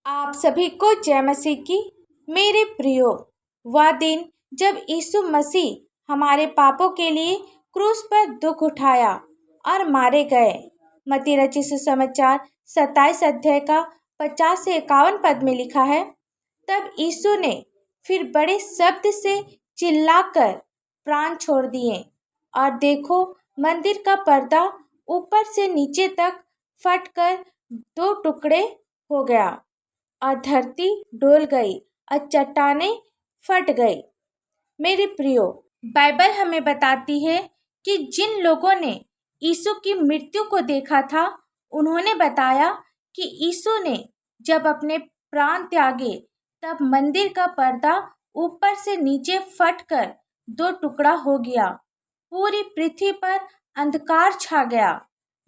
आप सभी को जय मसीह की। मेरे प्रियो, वह दिन जब यीशु मसीह हमारे पापों के लिए क्रूस पर दुख उठाया और मारे गए। मत्ती रचित सुसमाचार 27 अध्याय का 50 से 51 पद में लिखा है, तब यीशु ने फिर बड़े शब्द से चिल्लाकर प्राण छोड़ दिए और देखो, मंदिर का पर्दा ऊपर से नीचे तक फटकर दो टुकड़े हो गया और धरती डोल गई और चट्टानें फट गई। मेरे प्रियो, बाइबल हमें बताती है कि जिन लोगों ने यीशु की मृत्यु को देखा था, उन्होंने बताया कि यीशु ने जब अपने प्राण त्यागे तब मंदिर का पर्दा ऊपर से नीचे फटकर दो टुकड़ा हो गया। पूरी पृथ्वी पर अंधकार छा गया।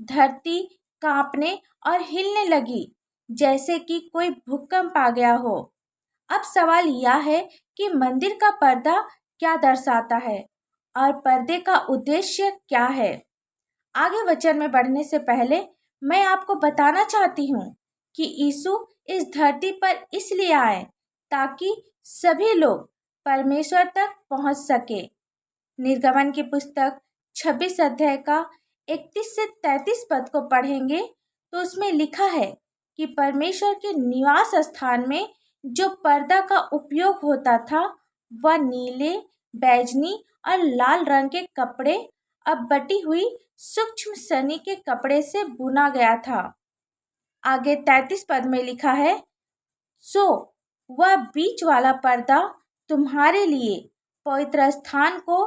धरती कांपने और हिलने लगी जैसे कि कोई भूकंप आ गया हो। अब सवाल यह है कि मंदिर का पर्दा क्या दर्शाता है और पर्दे का उद्देश्य क्या है। आगे वचन में बढ़ने से पहले मैं आपको बताना चाहती हूँ कि यीशु इस धरती पर इसलिए आए ताकि सभी लोग परमेश्वर तक पहुँच सके। निर्गमन की पुस्तक 26 अध्याय का 31 से 33 पद को पढ़ेंगे तो उसमें लिखा है कि परमेश्वर के निवास स्थान में जो पर्दा का उपयोग होता था वह नीले, बैजनी और लाल रंग के कपड़े अब बटी हुई सूक्ष्म सनी के कपड़े से बुना गया था। आगे 33 पद में लिखा है, सो वह बीच वाला पर्दा तुम्हारे लिए पवित्र स्थान को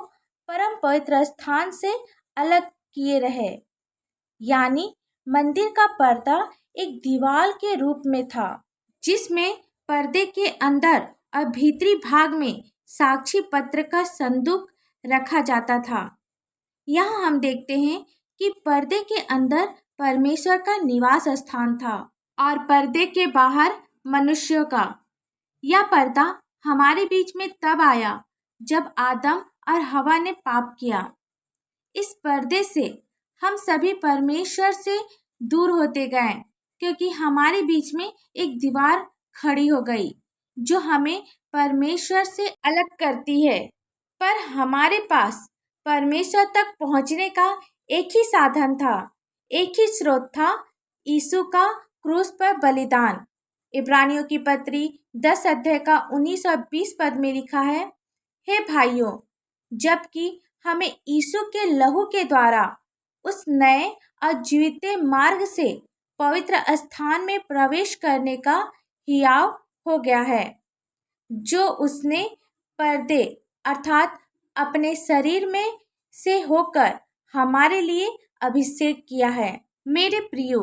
परम पवित्र स्थान से अलग किए रहे। यानी मंदिर का पर्दा एक दीवार के रूप में था, जिसमें पर्दे के अंदर और भीतरी भाग में साक्षी पत्र का संदूक रखा जाता था। यहाँ हम देखते हैं कि पर्दे के अंदर परमेश्वर का निवास स्थान था और पर्दे के बाहर मनुष्यों का। यह पर्दा हमारे बीच में तब आया जब आदम और हवा ने पाप किया। इस पर्दे से हम सभी परमेश्वर से दूर होते गए, क्योंकि हमारे बीच में एक दीवार खड़ी हो गई जो हमें परमेश्वर से अलग करती है। पर हमारे पास परमेश्वर तक पहुंचने का एक ही साधन था, एक ही स्रोत था, यीशु का क्रूस पर बलिदान। इब्रानियों की पत्री 10 अध्याय का 19 और 20 पद में लिखा है, हे भाइयों, जबकि हमें यीशु के लहू के द्वारा उस नए और जीविते मार्ग से पवित्र स्थान में प्रवेश करने का हियाव हो गया है, जो उसने पर्दे अर्थात अपने शरीर में से होकर हमारे लिए अभिषेक किया है। मेरे प्रियो,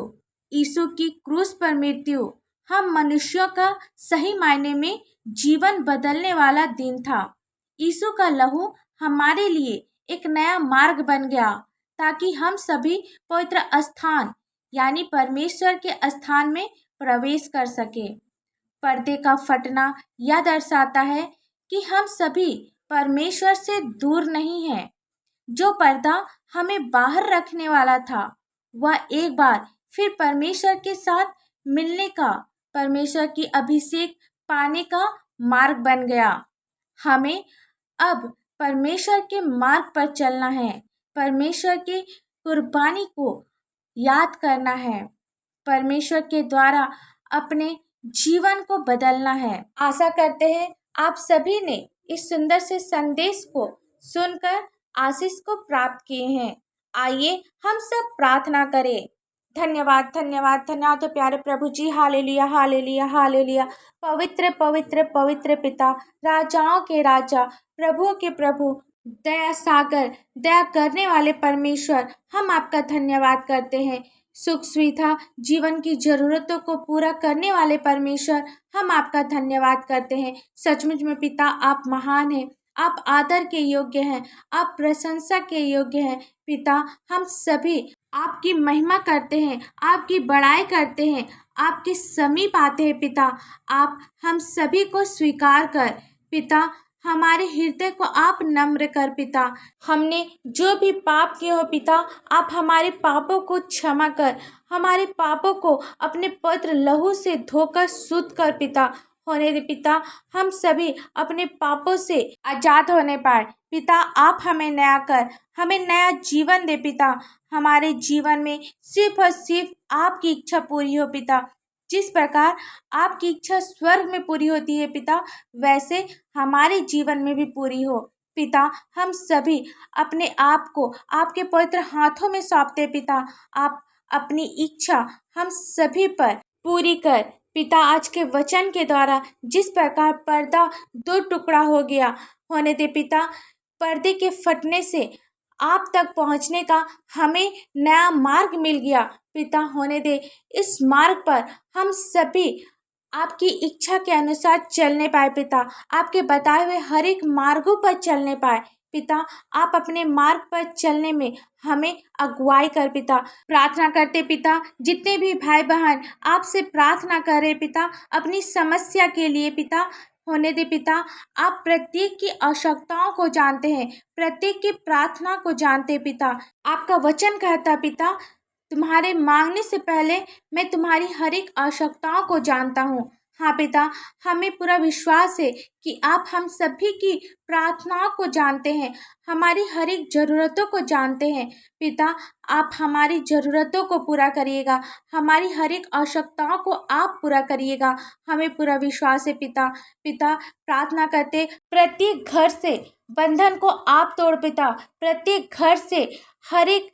यीशु की क्रूस पर मृत्यु हम मनुष्यों का सही मायने में जीवन बदलने वाला दिन था। यीशु का लहू हमारे लिए एक नया मार्ग बन गया ताकि हम सभी पवित्र स्थान यानी परमेश्वर के स्थान में प्रवेश कर सके। पर्दे का फटना यह दर्शाता है कि हम सभी परमेश्वर से दूर नहीं हैं। जो पर्दा हमें बाहर रखने वाला था, वह एक बार फिर परमेश्वर के साथ मिलने का, परमेश्वर की अभिषेक पाने का मार्ग बन गया। हमें अब परमेश्वर के मार्ग पर चलना है, परमेश्वर के कुर्बानी को याद करना है, परमेश्वर के द्वारा अपने जीवन को बदलना है। आशा करते हैं आप सभी ने इस सुंदर से संदेश को सुनकर आशीष को प्राप्त किए हैं। आइए हम सब प्रार्थना करें। धन्यवाद धन्यवाद धन्यवाद प्यारे प्रभु जी। Hallelujah hallelujah hallelujah. पवित्र पवित्र पवित्र पिता, राजाओं के राजा, प्रभुओं के प्रभु, दया सागर, दया करने वाले परमेश्वर, हम आपका धन्यवाद करते हैं। सुख सुविधा, जीवन की जरूरतों को पूरा करने वाले परमेश्वर, हम आपका धन्यवाद करते हैं। सचमुच में पिता, आप महान हैं, आप आदर के योग्य हैं, आप प्रशंसा के योग्य हैं। पिता, हम सभी आपकी महिमा करते हैं, आपकी बड़ाई करते हैं, आपके समीप आते हैं। पिता, आप हम सभी को स्वीकार कर पिता हमारे हृदय को आप नम्र कर पिता। हमने जो भी पाप किए हो पिता, आप हमारे पापों को क्षमा कर, हमारे पापों को अपने पवित्र लहू से धोकर शुद्ध कर पिता। होने दे पिता, हम सभी अपने पापों से आज़ाद होने पाए पिता। आप हमें नया कर, हमें नया जीवन दे पिता। हमारे जीवन में सिर्फ और सिर्फ आपकी इच्छा पूरी हो पिता। जिस प्रकार आपकी इच्छा स्वर्ग में पूरी होती है पिता, वैसे हमारे जीवन में भी पूरी हो पिता। हम सभी अपने आप को आपके पवित्र हाथों में सौंपते पिता। आप अपनी इच्छा हम सभी पर पूरी कर पिता। आज के वचन के द्वारा जिस प्रकार पर्दा दो टुकड़ा हो गया, होने दे पिता, पर्दे के फटने से आप तक पहुंचने का हमें नया मार्ग मिल गया पिता। होने दे इस मार्ग पर हम सभी आपकी इच्छा के अनुसार चलने पाए पिता। आपके बताए हुए हर एक मार्गों पर चलने पाए पिता। आप अपने मार्ग पर चलने में हमें अगुवाई कर पिता। प्रार्थना करते पिता, जितने भी भाई बहन आपसे प्रार्थना कर रहे पिता अपनी समस्या के लिए पिता, होने दे पिता, आप प्रत्येक की आवश्यकताओं को जानते हैं, प्रत्येक की प्रार्थना को जानते हैं पिता। आपका वचन कहता पिता, तुम्हारे मांगने से पहले मैं तुम्हारी हर एक आवश्यकताओं को जानता हूँ। हाँ पिता, हमें पूरा विश्वास है कि आप हम सभी की प्रार्थनाओं को जानते हैं, हमारी हर एक ज़रूरतों को जानते हैं पिता। आप हमारी ज़रूरतों को पूरा करिएगा, हमारी हर एक आवश्यकताओं को आप पूरा करिएगा, हमें पूरा विश्वास है पिता। पिता, प्रार्थना करते प्रत्येक घर से बंधन को आप तोड़ पिता। प्रत्येक घर से हर एक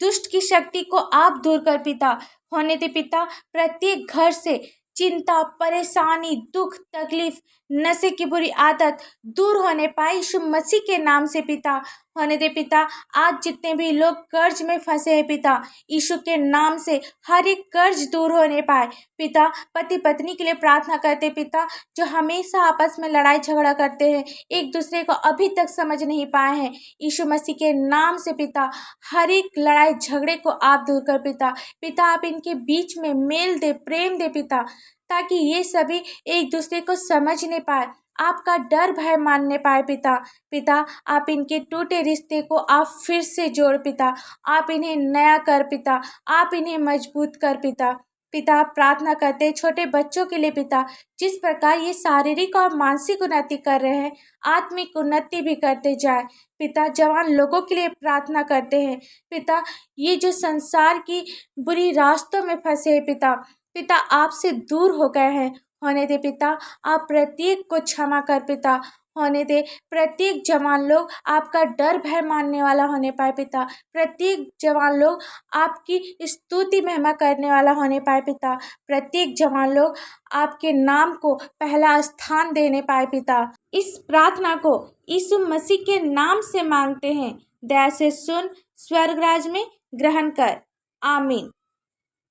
दुष्ट की शक्ति को आप दूर कर पिता। होने दे पिता, प्रत्येक घर से चिंता, परेशानी, दुख, तकलीफ, नशे की बुरी आदत दूर होने पाए यीशु मसीह के नाम से पिता। होने दे पिता, आज जितने भी लोग कर्ज में फंसे हैं पिता, यीशु के नाम से हर एक कर्ज दूर होने पाए पिता। पति पत्नी के लिए प्रार्थना करते पिता, जो हमेशा आपस में लड़ाई झगड़ा करते हैं, एक दूसरे को अभी तक समझ नहीं पाए हैं, यीशु मसीह के नाम से पिता हर एक लड़ाई झगड़े को आप दूर कर पिता। पिता, आप इनके बीच में मेल दे, प्रेम दे पिता, ताकि ये सभी एक दूसरे को समझने पाए, आपका डर भय मानने पाए पिता। पिता, आप इनके टूटे रिश्ते को आप फिर से जोड़ पिता, आप इन्हें नया कर पिता, आप इन्हें मजबूत कर पिता। पिता, प्रार्थना करते छोटे बच्चों के लिए पिता, जिस प्रकार ये शारीरिक और मानसिक उन्नति कर रहे हैं, आत्मिक उन्नति भी करते जाए पिता। जवान लोगों के लिए प्रार्थना करते हैं पिता, ये जो संसार की बुरी रास्तों में फंसे हैं पिता, पिता आपसे दूर हो गए हैं, होने दे पिता, आप प्रत्येक को क्षमा कर पिता। होने दे प्रत्येक जवान लोग आपका डर भय मानने वाला होने पाए पिता। प्रत्येक जवान लोग आपकी स्तुति महिमा करने वाला होने पाए पिता। प्रत्येक जवान लोग आपके नाम को पहला स्थान देने पाए पिता। इस प्रार्थना को यीशु मसीह के नाम से मांगते हैं, दया से सुन, स्वर्ग राज में ग्रहण कर, आमीन।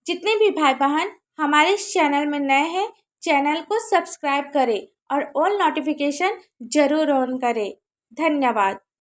जितने भी भाई बहन हमारे इस चैनल में नए हैं, चैनल को सब्सक्राइब करें और ऑल नोटिफिकेशन जरूर ऑन करें। धन्यवाद।